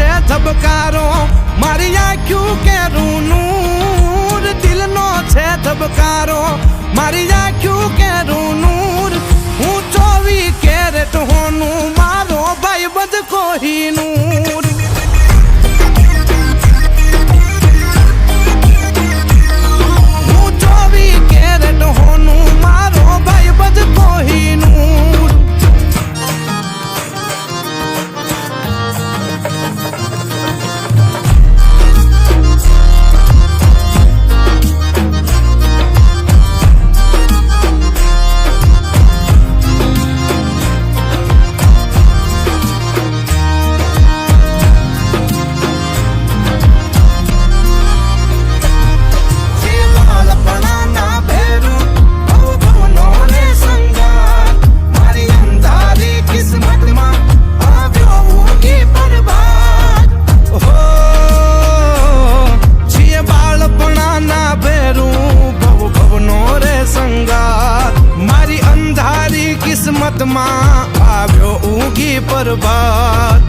છે ધબકારો, મારી આંખ્યું કેરું નૂર. દિલનો છે ધબકારો, મારી આંખ્યું કેરું નૂર. હું 24 કેરેટ હોનું, મારો ભાઈબંધ કોહિનૂર. હું 24 કેરેટ હોનું, મારો ભાઈબંધ કોહિનૂર. કિસ્મતમાં આવ્યો ઊંઘી પરબાત.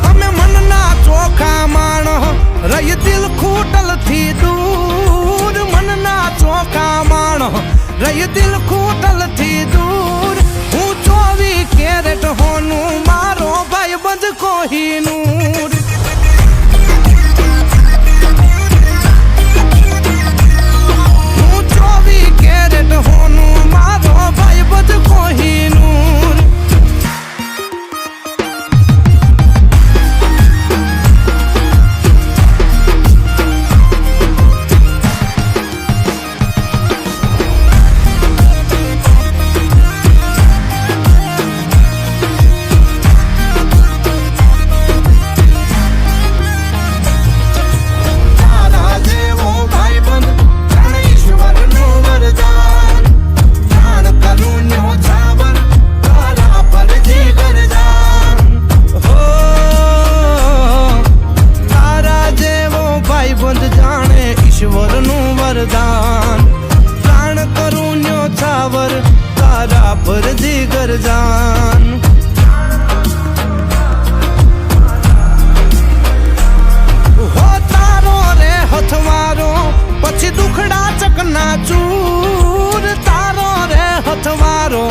અમે મનના ચોખા માણો, રહી દિલ ખૂટલ થી દૂર. મનના ચોખા માણો, રહી દિલ ખૂટલ થી દૂર. હું 24 કેરેટ હોનું, મારો ભાઈબંધ કોહિનૂર. હોનું, મારો ભાઈબંધ કોહિનૂર. ઈશ્વરનું વરદાન, પ્રાણ કરું ન્યોછાવર, તારા પર જીગર જાન. હો તારો રે હથવારો, પછી દુખડા ચકના ચૂર. તારો રે હથવારો,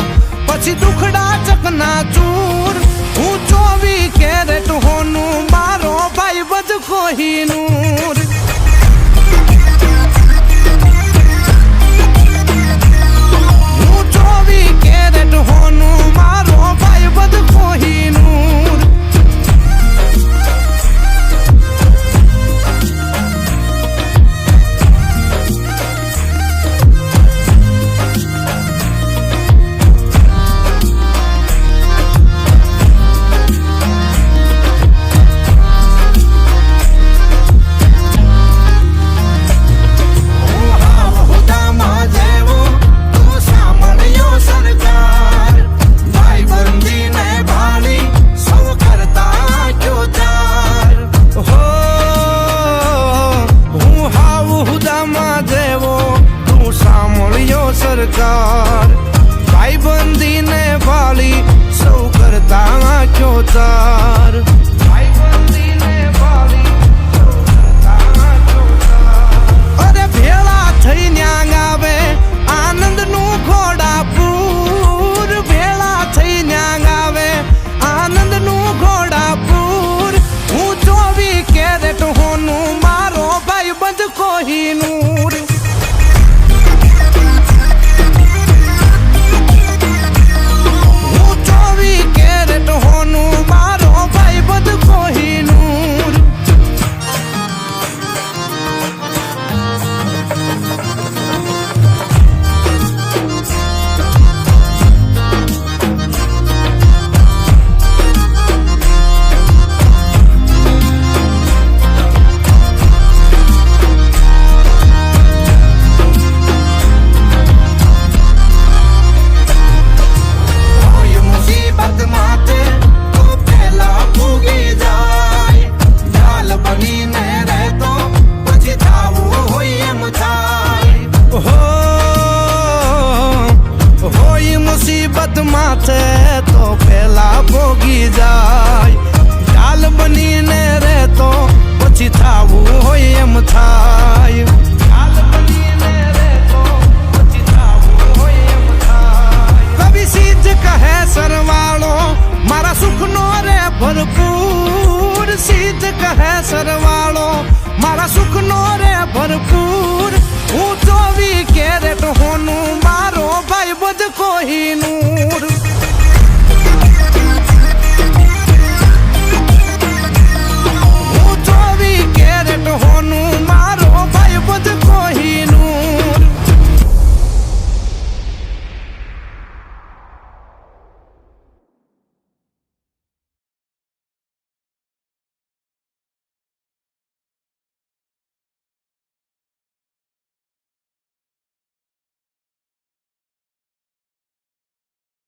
પછી દુખડા ચકના ચૂર. હું 24 કેરેટ હોનું, મારો ભાઈબંધ કોહિનૂર. કેરેટ હોનું, મારો ભાઈબંધ કોહિનૂર. સરકાર ભાઈબંધીને ભાળી, સૌ કરતા આંખ્યો તાર. ભાઈબંધીને ભાળી, સૌ કરતા આંખ્યો તાર. અરે ભેળા થઈ ન્યાંગ આવે આનંદનું ઘોડાપુર. ભેળા થઈ ન્યાંગ આવે આનંદનું ઘોડાપુર. હું 24 કેરેટ હોનું, મારો ભાઈબંધ કોહિનૂર. હોનું, મારો ભાઈબંધ બનીને રહેતો પછી થાવું હોય એમ થાય. ઢાલ બનીને રહેતો પછી થાવું હોય એમ થાય. કવિ સીધ કહે સરવાળો મારા સુખનો રે ભરપૂર. સીધ કહે સરવાળો મારા સુખનો રે ભરપૂર. હું 24 કેરેટ હોનું મારો ભાઈ બધ કોહીનું.